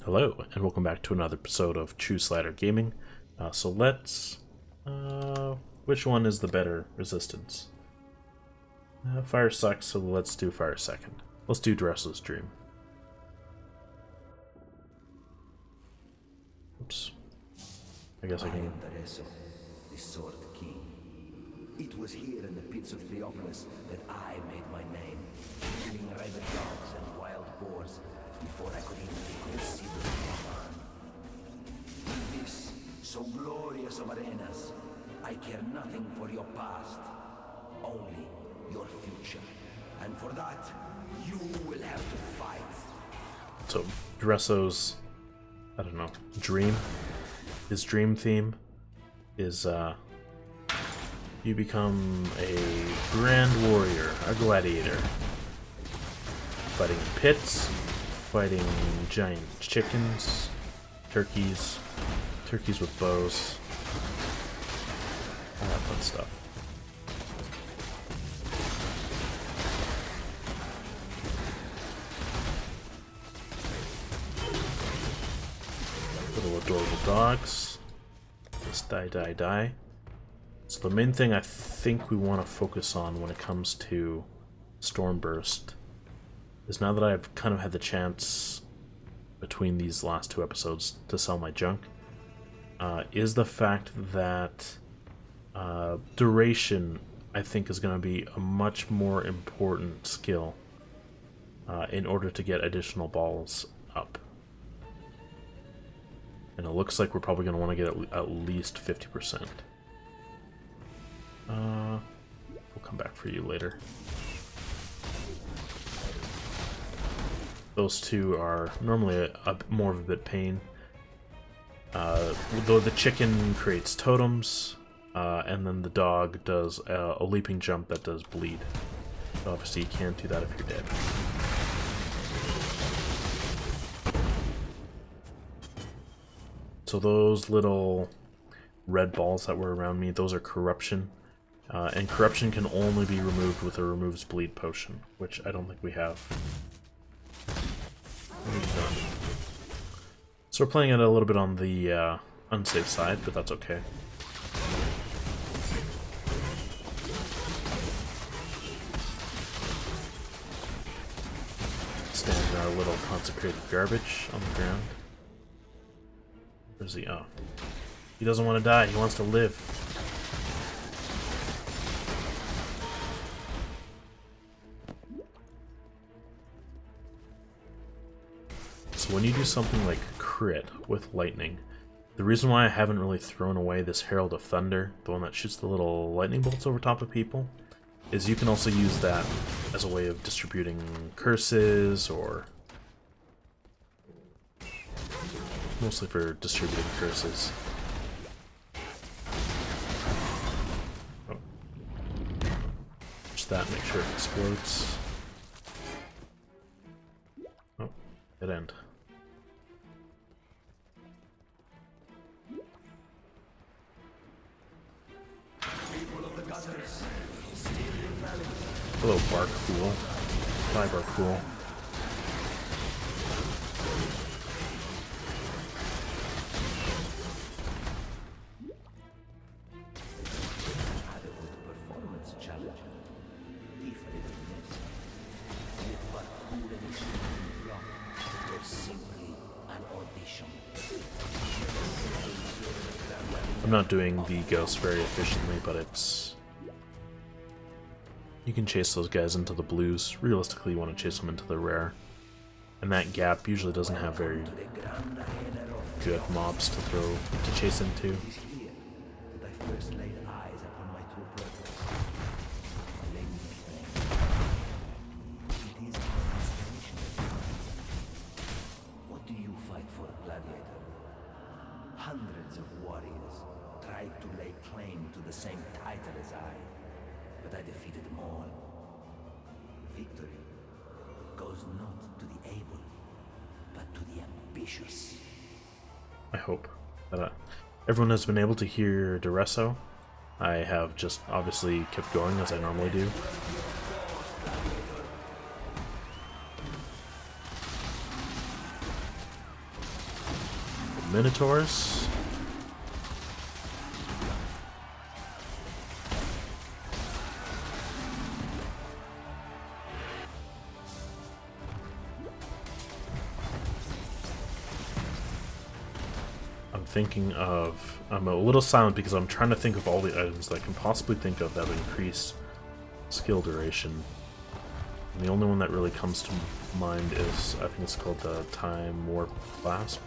Hello, and welcome back to another episode of Trueslider Gaming. So let's... which one is the better resistance? Fire sucks, so let's do fire second. Let's do Daresso's Dream. Oops. I guess I can... Daresso, the Sword King. It was here in the pits of Theopolis that I made my name, killing rabid dogs and wild boars before I could even be considered a man. In this, so glorious of arenas, I care nothing for your past, only your future. And for that, you will have to fight. So, Daresso's, I don't know, dream? His dream theme is, you become a grand warrior, a gladiator. Fighting in pits, fighting giant chickens, turkeys with bows, all that fun stuff. Little adorable dogs. Just die. So the main thing I think we want to focus on when it comes to Stormburst is, now that I've kind of had the chance between these last two episodes to sell my junk, is the fact that duration, I think, is going to be a much more important skill in order to get additional balls up. And it looks like we're probably going to want to get at least 50%. We'll come back for you later. Those two are normally more of a bit pain. Though the chicken creates totems, and then the dog does a leaping jump that does bleed. Obviously you can't do that if you're dead. So those little red balls that were around me, those are corruption. And corruption can only be removed with a removes bleed potion, which I don't think we have. So we're playing it a little bit on the unsafe side, but that's okay. Stand in our little consecrated garbage on the ground. Where's he? Oh. He doesn't want to die, he wants to live. So when you do something like crit with lightning, the reason why I haven't really thrown away this Herald of Thunder, the one that shoots the little lightning bolts over top of people, is you can also use that as a way of distributing curses, or mostly for distributing curses. Oh. Just that, make sure it explodes. Oh, dead end. Hello, Bark Fool. Bye, Bark Fool. Performance challenge. Simply an audition. I'm not doing the ghost very efficiently, but it's... You can chase those guys into the blues. Realistically, you want to chase them into the rare. And that gap usually doesn't have very good mobs to chase into. What do you fight for, gladiator? Hundreds of warriors tried to lay claim to the same title as I, but I defeated them all. Victory goes not to the able, but to the ambitious. I hope that everyone has been able to hear Daresso. I have just obviously kept going as I normally do. Minotaurs. I'm a little silent because I'm trying to think of all the items that I can possibly think of that increase skill duration. And the only one that really comes to mind is, I think it's called the Time Warp Clasp.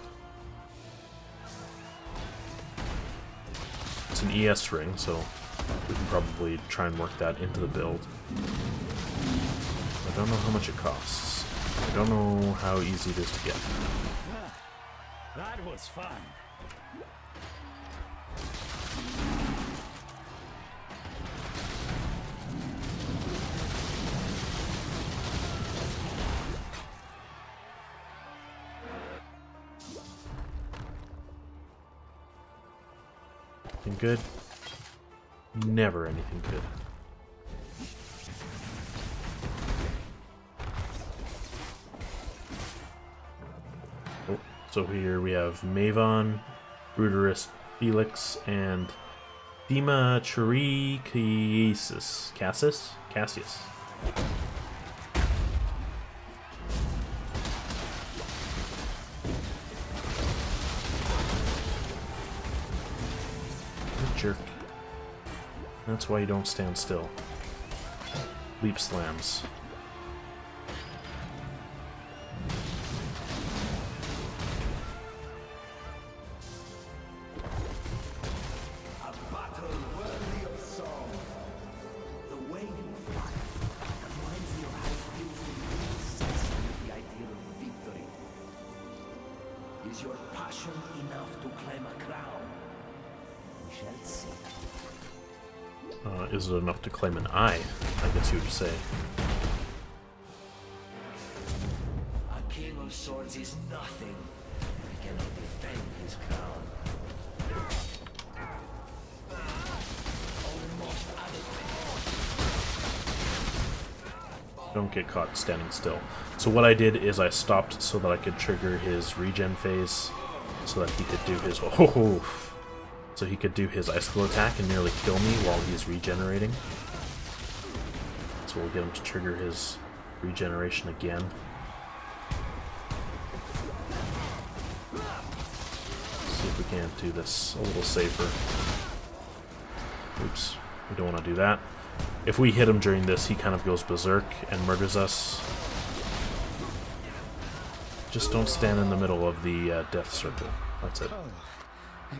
It's an ES ring, so we can probably try and work that into the build. I don't know how much it costs. I don't know how easy it is to get. That was fun. Anything good? Never anything good. Oh, so here we have Mavon, Bruderus Felix, and Dima Chiricasis. Cassius. Jerk. That's why you don't stand still. Leap slams. A battle worthy of song. The way you fight reminds me of how it feels when you obsess with the idea of victory. Is your passion enough to claim a crown? We shall see. Is it enough to claim an eye? I guess you would say. A king of swords is nothing if he cannot defend his crown. Almost adequate. Don't get caught standing still. So what I did is I stopped so that I could trigger his regen phase, so that he could do his so he could do his icicle attack and nearly kill me while he's regenerating. So we'll get him to trigger his regeneration again. See if we can't do this a little safer. Oops, we don't want to do that. If we hit him during this, he kind of goes berserk and murders us. Just don't stand in the middle of the death circle. That's it.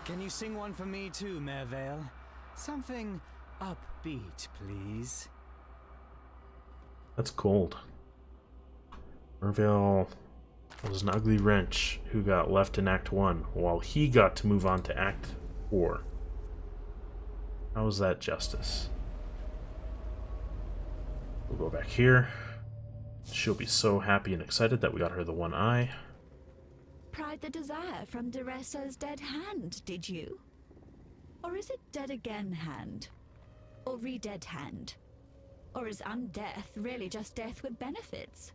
Can you sing one for me too, Mervale? Something upbeat, please. That's cold. Mervale was an ugly wrench who got left in Act 1 while he got to move on to Act 4. How is that justice? We'll go back here. She'll be so happy and excited that we got her the one eye. Pried the desire from Daresso's dead hand, did you? Or is it dead again hand? Or re-dead hand? Or is undeath really just death with benefits?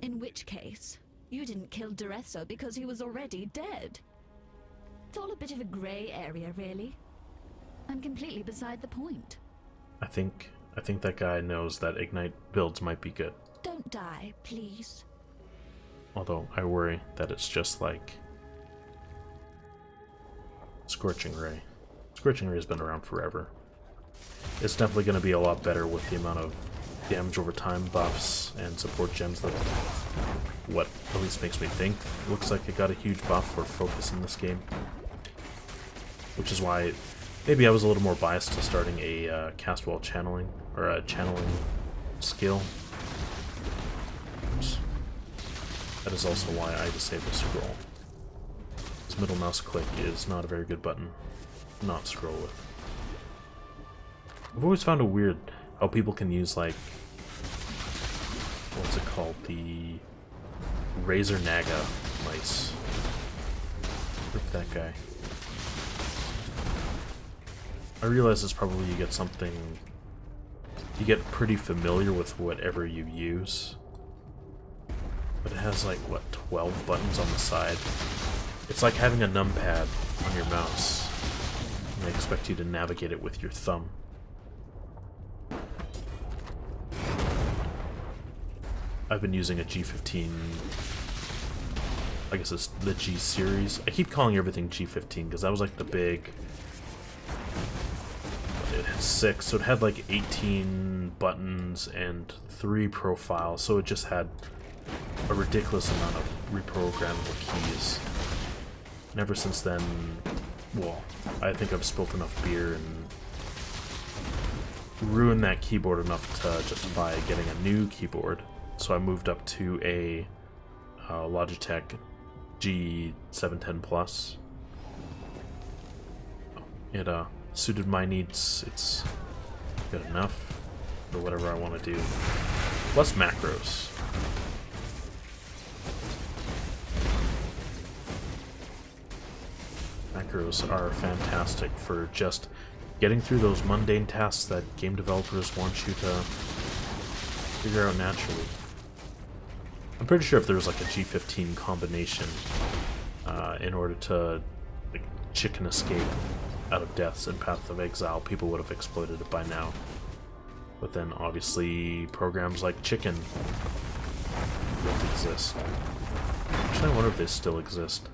In which case, you didn't kill Daresso because he was already dead. It's all a bit of a grey area, really. And completely beside the point. I think that guy knows that Ignite builds might be good. Don't die, please. Although I worry that it's just like Scorching Ray. Scorching Ray has been around forever. It's definitely going to be a lot better with the amount of damage over time buffs and support gems that what at least makes me think. It looks like it got a huge buff for focus in this game. Which is why maybe I was a little more biased to starting a cast while channeling, or a channeling skill. Oops. That is also why I disable scroll. This middle mouse click is not a very good button to not scroll with. I've always found it weird how people can use, like, what's it called? The Razor Naga mice. Rip that guy. I realize it's probably you get something... You get pretty familiar with whatever you use. But it has, like, what, 12 buttons on the side? It's like having a numpad on your mouse, and they expect you to navigate it with your thumb. I've been using a G15, I guess it's the G series. I keep calling everything G15 because that was like the big... It had 6, so it had like 18 buttons and 3 profiles, so it just had a ridiculous amount of reprogrammable keys. And ever since then, well, I think I've spilt enough beer and ruined that keyboard enough to justify getting a new keyboard. So I moved up to a Logitech G710 Plus. It suited my needs. It's good enough for whatever I want to do. Plus macros. Macros are fantastic for just getting through those mundane tasks that game developers want you to figure out naturally. I'm pretty sure if there was like a G15 combination in order to like chicken escape out of deaths in Path of Exile, people would have exploited it by now. But then obviously programs like Chicken don't exist. Actually, I wonder if they still exist.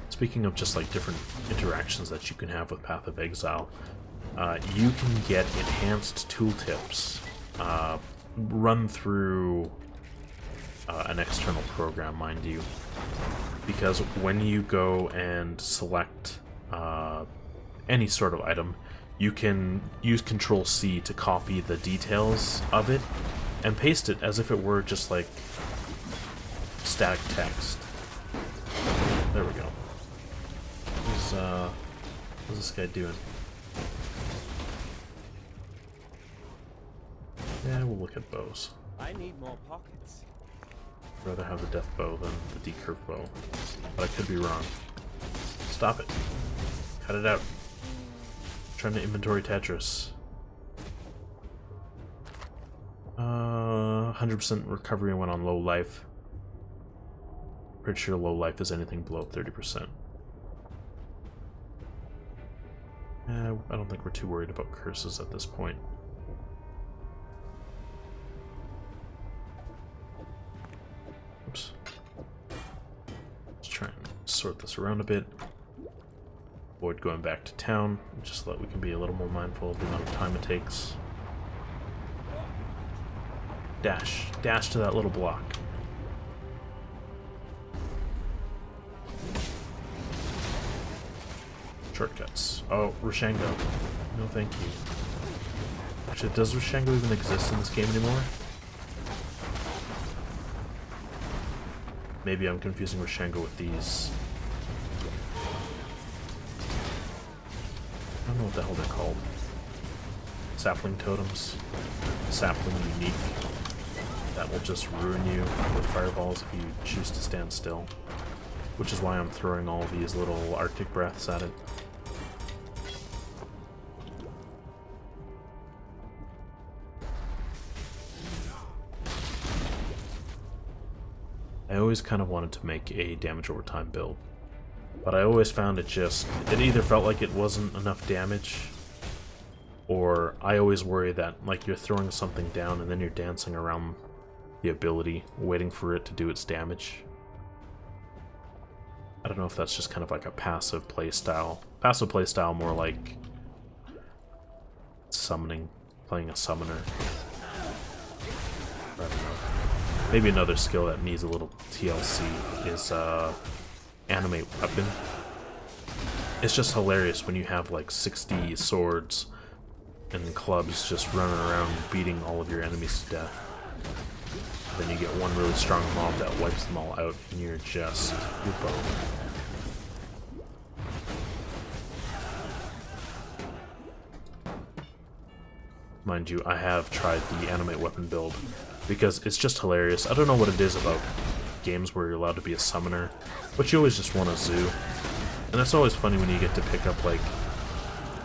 Speaking of just like different interactions that you can have with Path of Exile, you can get enhanced tooltips run through an external program, mind you, because when you go and select any sort of item, you can use Control-C to copy the details of it and paste it as if it were just like static text. There we go. What's this guy doing? Yeah, we'll look at bows. I need more pockets. I'd rather have the death bow than the decurve bow, but I could be wrong. Stop it. Cut it out. I'm trying to inventory Tetris. 100% recovery went on low life. Pretty sure low life is anything below 30%. I don't think we're too worried about curses at this point. Oops. Let's try and sort this around a bit. Avoid going back to town, just so that we can be a little more mindful of the amount of time it takes. Dash. Dash to that little block. Shortcuts. Oh, Rashango. No thank you. Actually, does Rashango even exist in this game anymore? Maybe I'm confusing Rashango with these. I don't know what the hell they're called. Sapling totems. Sapling unique. That will just ruin you with fireballs if you choose to stand still. Which is why I'm throwing all these little Arctic breaths at it. I always kind of wanted to make a damage over time build, but I always found it either felt like it wasn't enough damage, or I always worry that like you're throwing something down and then you're dancing around the ability, waiting for it to do its damage. I don't know if that's just kind of like a passive playstyle. Passive playstyle more like summoning, playing a summoner. I don't know. Maybe another skill that needs a little TLC is animate weapon. It's just hilarious when you have like 60 swords and clubs just running around beating all of your enemies to death. Then you get one really strong mob that wipes them all out and you're boned. Mind you, I have tried the animate weapon build because it's just hilarious. I don't know what it is about games where you're allowed to be a summoner, but you always just want a zoo. And it's always funny when you get to pick up like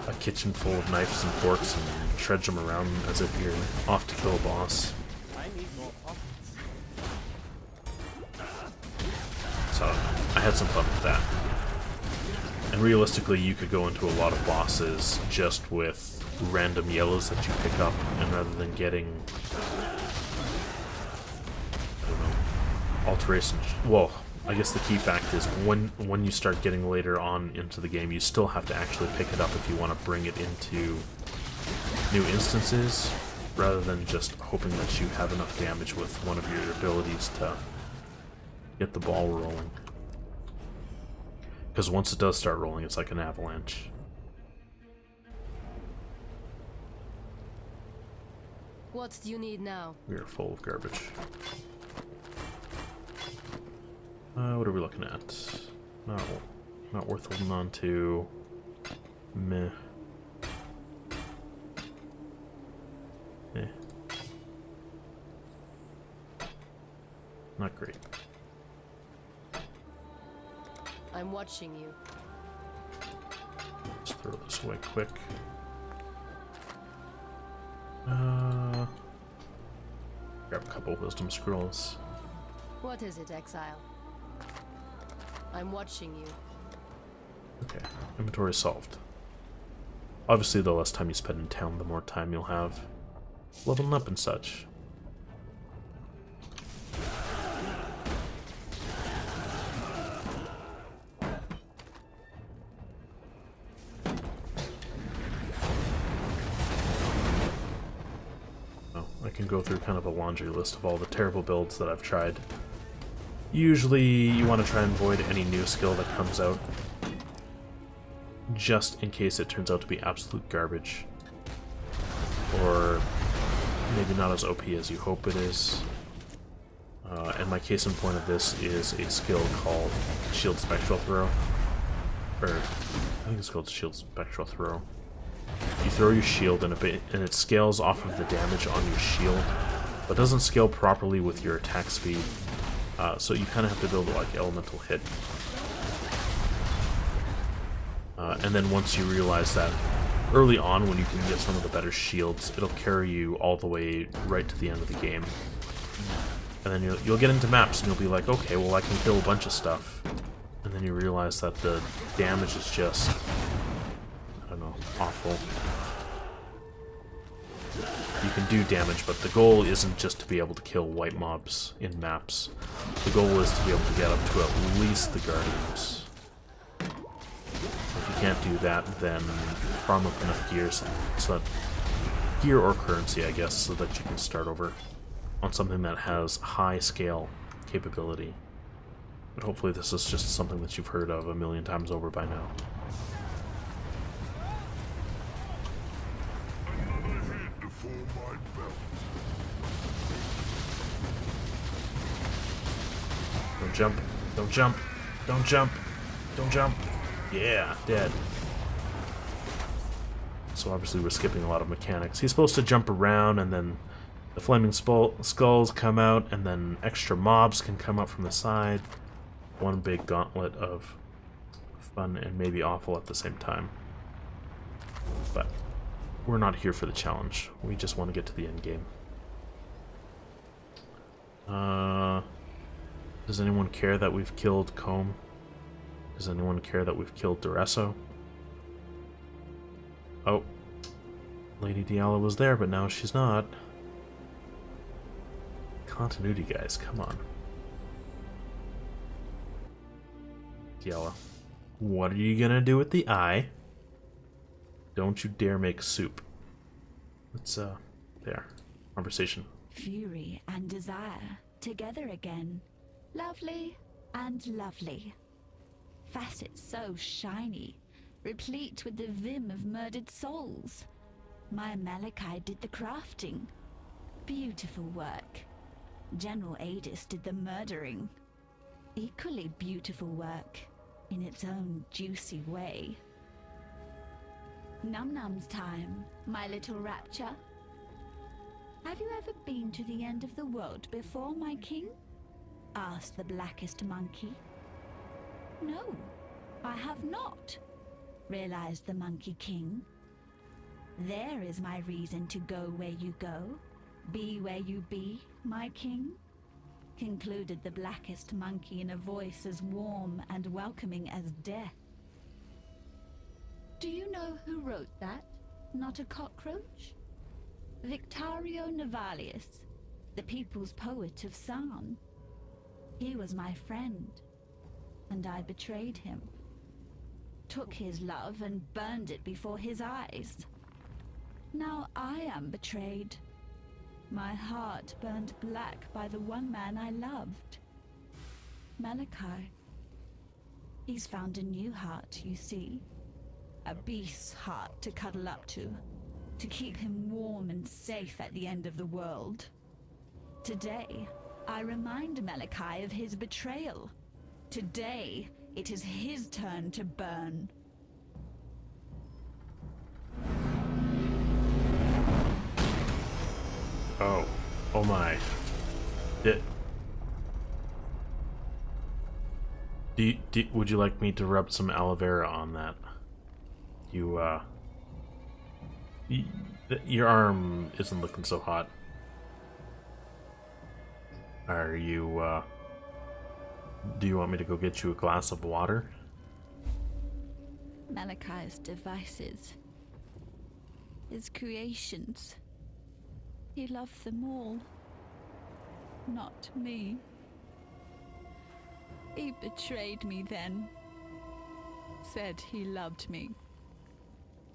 a kitchen full of knives and forks and trudge them around as if you're off to kill a boss. I need more pockets. I had some fun with that. And realistically, you could go into a lot of bosses just with random yellows that you pick up, and rather than getting, I don't know, alteration. Well, I guess the key fact is when you start getting later on into the game, you still have to actually pick it up if you want to bring it into new instances, rather than just hoping that you have enough damage with one of your abilities to get the ball rolling. Because once it does start rolling, it's like an avalanche. What do you need now? We are full of garbage. What are we looking at? Not worth holding on to. Meh. Eh. Not great. I'm watching you. Let's throw this away quick. Grab a couple wisdom scrolls. What is it, Exile? I'm watching you. Okay, inventory solved. Obviously, the less time you spend in town, the more time you'll have leveling up and such. I can go through kind of a laundry list of all the terrible builds that I've tried. Usually you want to try and avoid any new skill that comes out, just in case it turns out to be absolute garbage, or maybe not as OP as you hope it is. And my case in point of this is a skill called Shield Spectral Throw, or I think it's called Shield Spectral Throw. You throw your shield and it scales off of the damage on your shield, but doesn't scale properly with your attack speed. So you kind of have to build like elemental hit. And then once you realize that early on, when you can get some of the better shields, it'll carry you all the way right to the end of the game. And then you'll get into maps and you'll be like, okay, well I can kill a bunch of stuff. And then you realize that the damage is just, I don't know, awful. You can do damage, but the goal isn't just to be able to kill white mobs in maps. The goal is to be able to get up to at least the Guardians. If you can't do that, then farm up enough gears, so that, gear or currency, I guess, so that you can start over on something that has high scale capability. But hopefully this is just something that you've heard of a million times over by now. Don't jump, don't jump, don't jump, don't jump. Yeah, dead. So obviously we're skipping a lot of mechanics. He's supposed to jump around, and then the flaming skulls come out, and then extra mobs can come up from the side. One big gauntlet of fun and maybe awful at the same time. But we're not here for the challenge. We just want to get to the end game. Does anyone care that we've killed Kaom? Does anyone care that we've killed Daresso? Oh. Lady Diala was there, but now she's not. Continuity, guys, come on. Diala, what are you gonna do with the eye? Don't you dare make soup. Let's, there. Conversation. Fury and desire together again. Lovely and lovely. Facets so shiny, replete with the vim of murdered souls. My Malachi did the crafting. Beautiful work. General Adis did the murdering. Equally beautiful work, in its own juicy way. Num-num's time, my little rapture. Have you ever been to the end of the world before, my king? Asked the blackest monkey. No, I have not, realized the Monkey King. There is my reason to go where you go, be where you be, my king. concluded the blackest monkey in a voice as warm and welcoming as death. Do you know who wrote that? Not a cockroach? Victorio Navalius, the people's poet of San. He was my friend, and I betrayed him. Took his love and burned it before his eyes. Now I am betrayed. My heart burned black by the one man I loved. Malachi. He's found a new heart, you see. A beast's heart to cuddle up to keep him warm and safe at the end of the world. Today, I remind Malachi of his betrayal. Today, it is his turn to burn. Oh my. Would you like me to rub some aloe vera on that? Your arm isn't looking so hot. Are you, do you want me to go get you a glass of water? Malachi's devices. His creations. He loved them all. Not me. He betrayed me then. Said he loved me.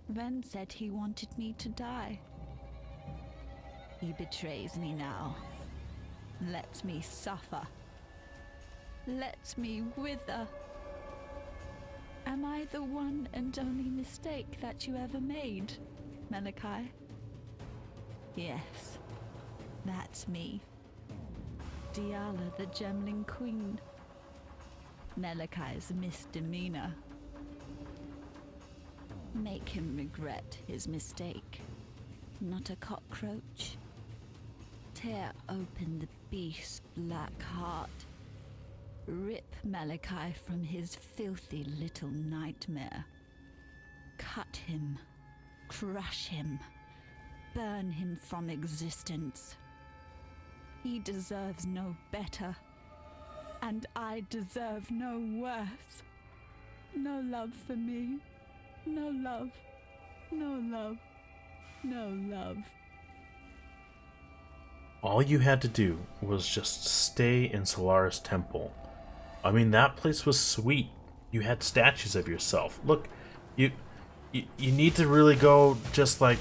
Then said he wanted me to die. He betrays me now. Lets me suffer. Lets me wither. Am I the one and only mistake that you ever made, Malachi? Yes, that's me. Diala, the Gemling Queen. Malachi's misdemeanor. Make him regret his mistake. Not a cockroach. Tear open the beast's black heart. Rip Malachi from his filthy little nightmare. Cut him. Crush him. Burn him from existence. He deserves no better. And I deserve no worse. No love for me. No love. No love. No love. All you had to do was just stay in Solaris Temple. I mean, that place was sweet. You had statues of yourself. Look, you need to really go just like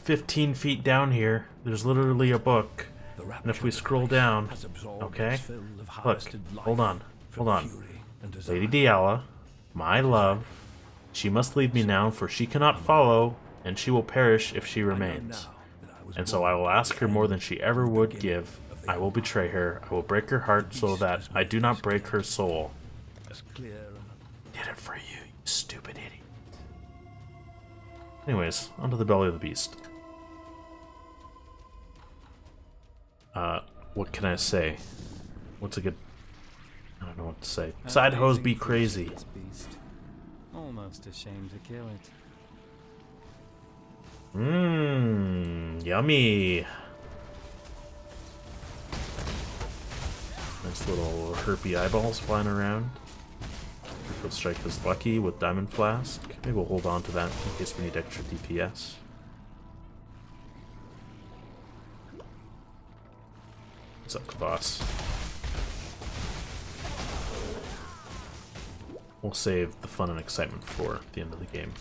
15 feet down here. There's literally a book. And if we scroll down, okay? Look, hold on. Lady Diala, my love, she must leave me now, for she cannot follow, and she will perish if she remains. And so I will ask her more than she ever would give. I will betray her. I will break her heart so that I do not break her soul. Did it for you, you stupid idiot. Anyways, onto the belly of the beast. What can I say? What's a good... I don't know what to say. Side hose be crazy. Almost ashamed to kill it. Mmm, yummy. Nice little herpy eyeballs flying around. Critical strike is lucky with Diamond Flask. Maybe we'll hold on to that in case we need extra DPS. What's up, boss? We'll save the fun and excitement for the end of the game.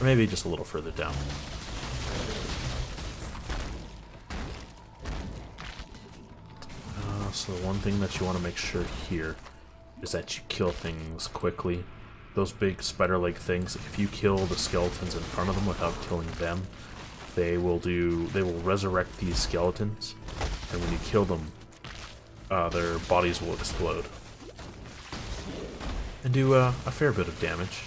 Or maybe just a little further down. So one thing that you want to make sure here is that you kill things quickly. Those big spider-like things, if you kill the skeletons in front of them without killing them, they will resurrect these skeletons, and when you kill them, their bodies will explode. And do a fair bit of damage.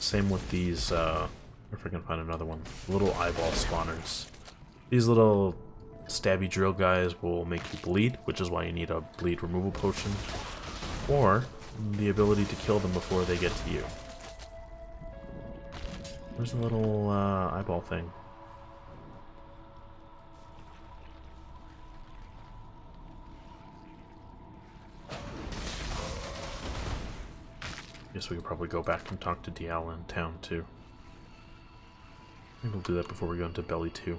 Same with these, if I can find another one, little eyeball spawners. These little stabby drill guys will make you bleed, which is why you need a bleed removal potion, or the ability to kill them before they get to you. Where's the little eyeball thing? guess we could probably go back and talk to Diala in town too. Maybe we'll do that before we go into Belly 2.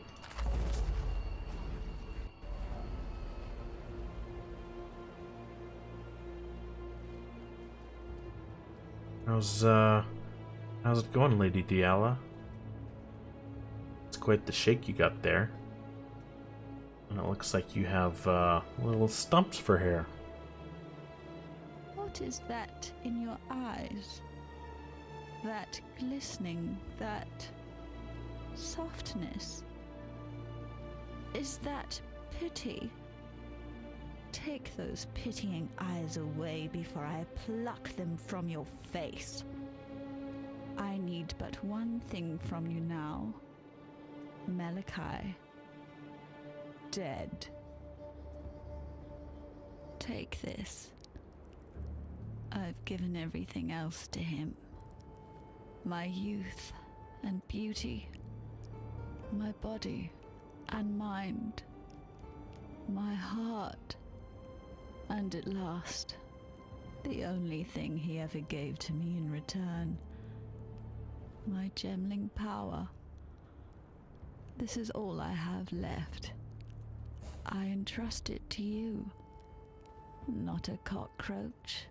How's it going, Lady Diala? It's quite the shake you got there. And it looks like you have little stumps for hair. What is that in your eyes? That glistening, that softness? Is that pity? Take those pitying eyes away before I pluck them from your face. I need but one thing from you now. Malachi. Dead. Take this. I've given everything else to him. My youth and beauty. My body and mind. My heart. And at last, the only thing he ever gave to me in return. My gemling power. This is all I have left. I entrust it to you, not a cockroach.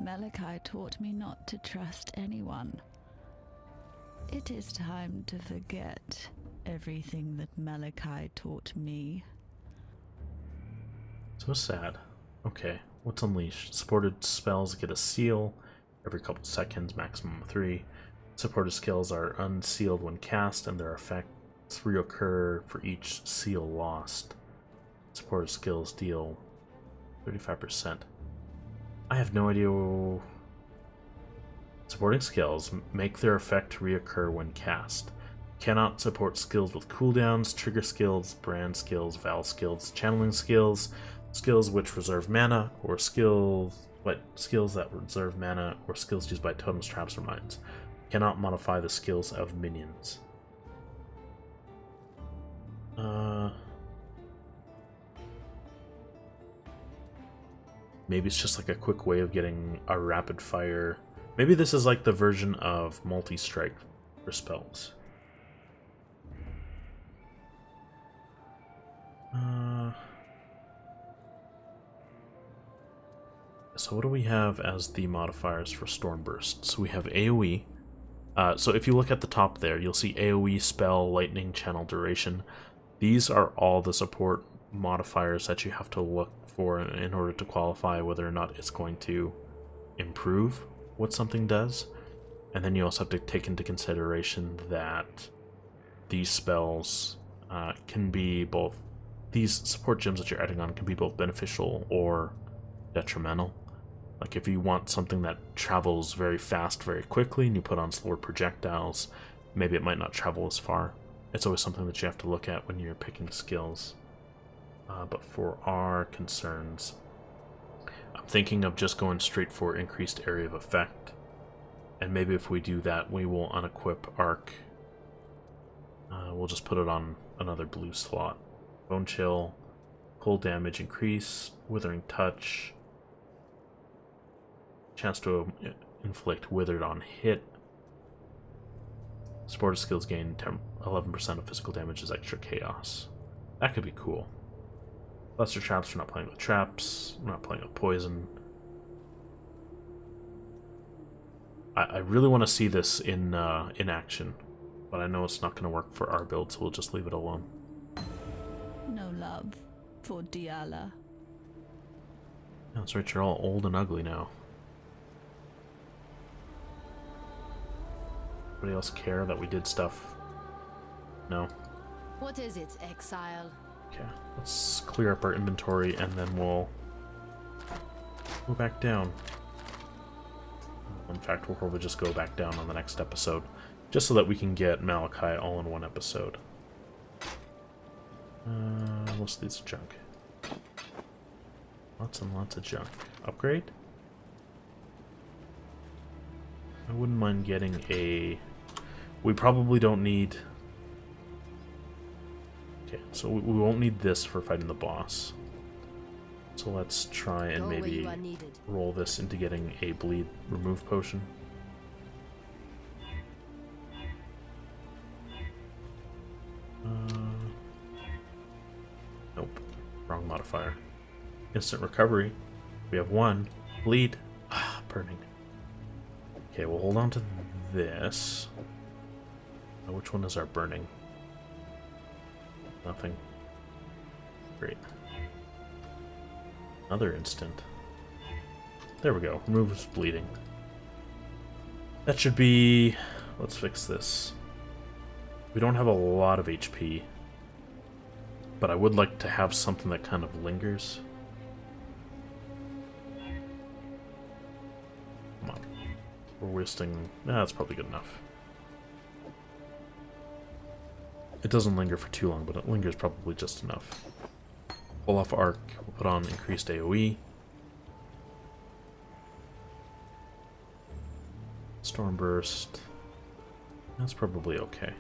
Malachi taught me not to trust anyone. It is time to forget everything that Malachi taught me. So sad. Okay, what's unleashed? Supported spells get a seal every couple seconds, maximum of 3. Supported skills are unsealed when cast, and their effects reoccur for each seal lost. Supported skills deal 35%. I have no idea. Supporting skills make their effect reoccur when cast. Cannot support skills with cooldowns, trigger skills, brand skills, val skills, channeling skills, skills which reserve mana, or skills that reserve mana, or skills used by totems, traps, or mines. Cannot modify the skills of minions. Maybe it's just like a quick way of getting a rapid fire. Maybe this is like the version of multi-strike for spells. So what do we have as the modifiers for Stormburst? So we have AoE. So if you look at the top there, you'll see AoE, spell, lightning, channel, duration. These are all the support modifiers that you have to look for in order to qualify whether or not it's going to improve what something does. And then you also have to take into consideration that these spells can be both, these support gems that you're adding on can be both beneficial or detrimental. Like if you want something that travels very fast, very quickly, and you put on slower projectiles, maybe it might not travel as far. It's always something that you have to look at when you're picking skills. But for our concerns, I'm thinking of just going straight for increased area of effect. And maybe if we do that, we will unequip Arc. We'll just put it on another blue slot. Bone Chill, cold damage increase, Withering Touch, chance to inflict Withered on hit. Supported skills gain 11% of physical damage as extra chaos. That could be cool. Lesser traps, we're not playing with traps, we're not playing with poison. I really want to see this in action, but I know it's not going to work for our build, so we'll just leave it alone. No love for Diala. That's right, you're all old and ugly now. Anybody else care that we did stuff? No? What is it, Exile? Okay, let's clear up our inventory and then we'll go back down. In fact, we'll probably just go back down on the next episode, just so that we can get Malachi all in one episode. Most of these are junk. Lots and lots of junk. Upgrade? I wouldn't mind getting a... We probably don't need... Okay, so we won't need this for fighting the boss. So let's try and Go where maybe you are needed. roll this into getting a bleed remove potion. Nope. Wrong modifier. Instant recovery. We have 1. Bleed. Ah, burning. Okay, we'll hold on to this. Now, which one is our burning? Nothing. Great. Another instant. There we go. Removes bleeding. That should be... Let's fix this. We don't have a lot of HP, but I would like to have something that kind of lingers. Come on. We're wasting... Nah, that's probably good enough. It doesn't linger for too long, but it lingers probably just enough. Pull off arc. We'll put on increased AoE. Storm burst. That's probably okay.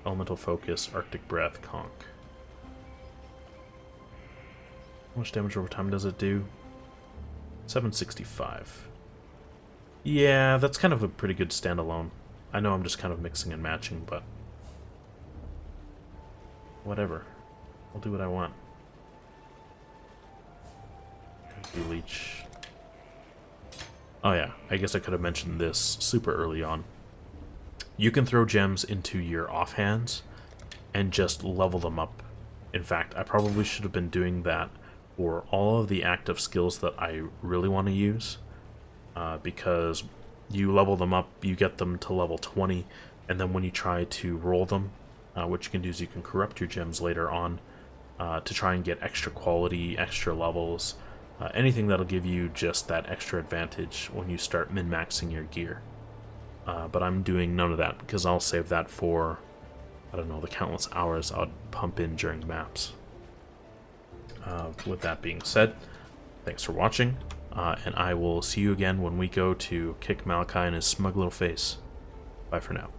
Elemental focus, Arctic breath, conk. How much damage over time does it do? 765. Yeah, that's kind of a pretty good standalone. I know I'm just kind of mixing and matching, but whatever. I'll do what I want. Leech. Oh yeah, I guess I could have mentioned this super early on. You can throw gems into your offhands and just level them up. In fact, I probably should have been doing that for all of the active skills that I really want to use, because you level them up, you get them to level 20, and then when you try to roll them, what you can do is you can corrupt your gems later on to try and get extra quality, extra levels, anything that'll give you just that extra advantage when you start min-maxing your gear. But I'm doing none of that because I'll save that for, I don't know, the countless hours I'd pump in during maps. With that being said, thanks for watching, and I will see you again when we go to kick Malachi in his smug little face. Bye for now.